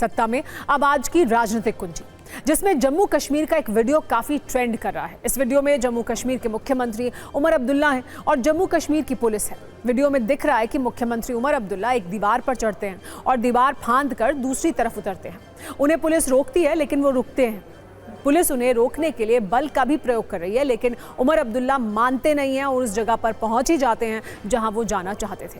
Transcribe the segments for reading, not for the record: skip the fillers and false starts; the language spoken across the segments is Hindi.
सत्ता में अब आज की राजनीतिक कुंजी, जिसमें जम्मू कश्मीर का एक वीडियो काफी ट्रेंड कर रहा है। इस वीडियो में जम्मू कश्मीर के मुख्यमंत्री उमर अब्दुल्ला हैं और जम्मू कश्मीर की पुलिस है। वीडियो में दिख रहा है कि मुख्यमंत्री उमर अब्दुल्ला एक दीवार पर चढ़ते हैं और दीवार फांद कर दूसरी तरफ उतरते हैं। उन्हें पुलिस रोकती है लेकिन वो रुकते हैं। पुलिस उन्हें रोकने के लिए बल का भी प्रयोग कर रही है, लेकिन उमर अब्दुल्ला मानते नहीं हैं और उस जगह पर पहुंच ही जाते हैं जहां वो जाना चाहते थे।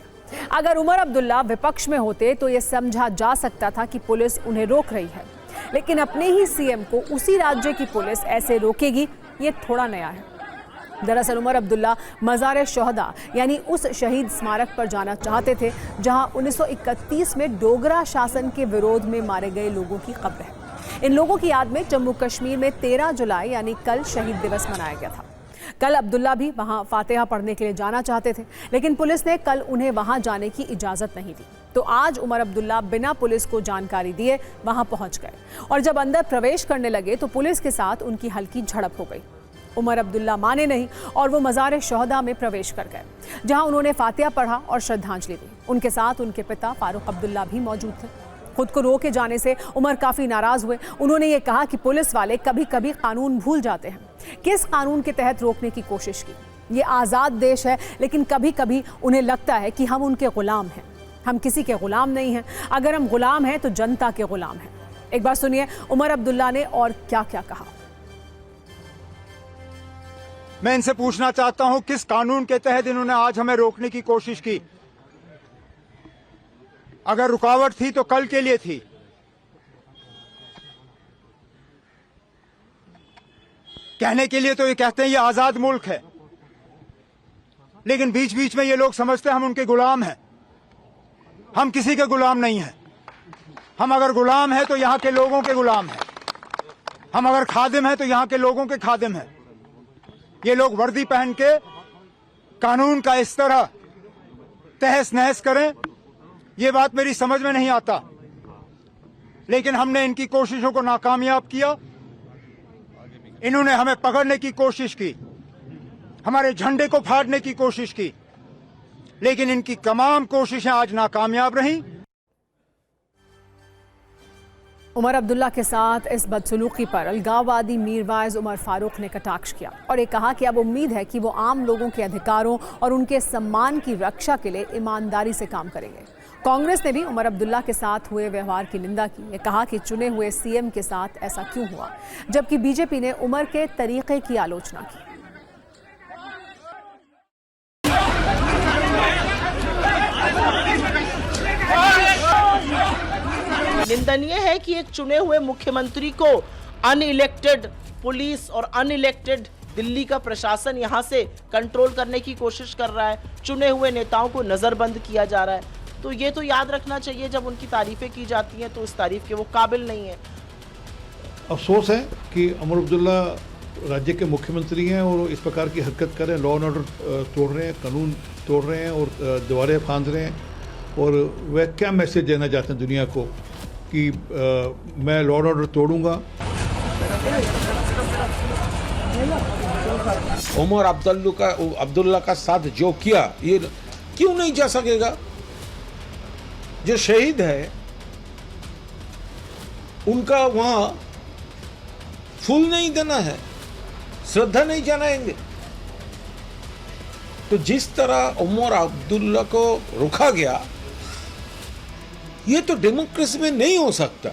अगर उमर अब्दुल्ला विपक्ष में होते तो ये समझा जा सकता था कि पुलिस उन्हें रोक रही है, लेकिन अपने ही सीएम को उसी राज्य की पुलिस ऐसे रोकेगी, ये थोड़ा नया है। दरअसल उमर अब्दुल्ला मज़ार शोहदा यानी उस शहीद स्मारक पर जाना चाहते थे जहां 1931 में डोगरा शासन के विरोध में मारे गए लोगों की कब्र है। इन लोगों की याद में जम्मू कश्मीर में 13 जुलाई यानी कल शहीद दिवस मनाया गया था। कल अब्दुल्ला भी वहां फातिहा पढ़ने के लिए जाना चाहते थे, लेकिन पुलिस ने कल उन्हें वहां जाने की इजाजत नहीं दी। तो आज उमर अब्दुल्ला बिना पुलिस को जानकारी दिए वहां पहुंच गए और जब अंदर प्रवेश करने लगे तो पुलिस के साथ उनकी हल्की झड़प हो गई। उमर अब्दुल्ला माने नहीं और वो मज़ार शोहदा में प्रवेश कर गए, जहां उन्होंने फातिहा पढ़ा और श्रद्धांजलि दी। उनके साथ उनके पिता फारूक अब्दुल्ला भी मौजूद थे। खुद को रोके जाने से उमर काफी नाराज हुए। उन्होंने ये कहा कि पुलिस वाले कभी कभी कानून भूल जाते हैं। किस कानून के तहत रोकने की कोशिश की? ये आज़ाद देश है, लेकिन कभी कभी उन्हें लगता है कि हम उनके गुलाम हैं। हम किसी के गुलाम नहीं हैं। अगर हम गुलाम हैं तो जनता के गुलाम हैं। एक बार सुनिए उमर अब्दुल्ला ने और क्या क्या कहा। मैं इनसे पूछना चाहता हूं किस कानून के तहत इन्होंने आज हमें रोकने की कोशिश की? अगर रुकावट थी तो कल के लिए थी। कहने के लिए तो ये कहते हैं ये आजाद मुल्क है, लेकिन बीच बीच में ये लोग समझते हैं हम उनके गुलाम हैं। हम किसी के गुलाम नहीं हैं। हम अगर गुलाम हैं तो यहां के लोगों के गुलाम हैं। हम अगर खादिम हैं तो यहां के लोगों के खादिम हैं। ये लोग वर्दी पहन के कानून का इस तरह तहस नहस करें, ये बात मेरी समझ में नहीं आता। लेकिन हमने इनकी कोशिशों को नाकामयाब किया। इन्होंने हमें पकड़ने की कोशिश की, हमारे झंडे को फाड़ने की कोशिश की, लेकिन इनकी तमाम कोशिशें आज नाकामयाब रहीं। उमर अब्दुल्ला के साथ इस बदसलूकी पर अलगाववादी मीरवाइज उमर फारूक ने कटाक्ष किया और ये कहा कि अब उम्मीद है कि वो आम लोगों के अधिकारों और उनके सम्मान की रक्षा के लिए ईमानदारी से काम करेंगे। कांग्रेस ने भी उमर अब्दुल्ला के साथ हुए व्यवहार की निंदा की। ये कहा कि चुने हुए सीएम के साथ ऐसा क्यों हुआ, जबकि बीजेपी ने उमर के तरीके की आलोचना की। निंदनीय है कि एक चुने हुए मुख्यमंत्री को अनइलेक्टेड पुलिस और अनइलेक्टेड दिल्ली का प्रशासन यहां से कंट्रोल करने की कोशिश कर रहा है। चुने हुए नेताओं को नजरबंद किया जा रहा है। तो ये तो याद रखना चाहिए, जब उनकी तारीफें की जाती हैं तो उस तारीफ के वो काबिल नहीं है। अफसोस है कि उमर अब्दुल्ला राज्य के मुख्यमंत्री हैं और इस प्रकार की हरकत कर रहे हैं, लॉ एंड ऑर्डर तोड़ रहे हैं, कानून तोड़ रहे हैं और दीवारें फांद रहे हैं। और वह क्या मैसेज देना चाहते हैं दुनिया को कि मैं लॉ एंड ऑर्डर तोड़ूंगा। उमर अब्दुल्ला का साथ जो किया, ये क्यों नहीं जा सकेगा? जो शहीद है उनका वहां फूल नहीं देना है, श्रद्धा नहीं जनाएंगे। तो जिस तरह उमर अब्दुल्ला को रोका गया, ये तो डेमोक्रेसी में नहीं हो सकता।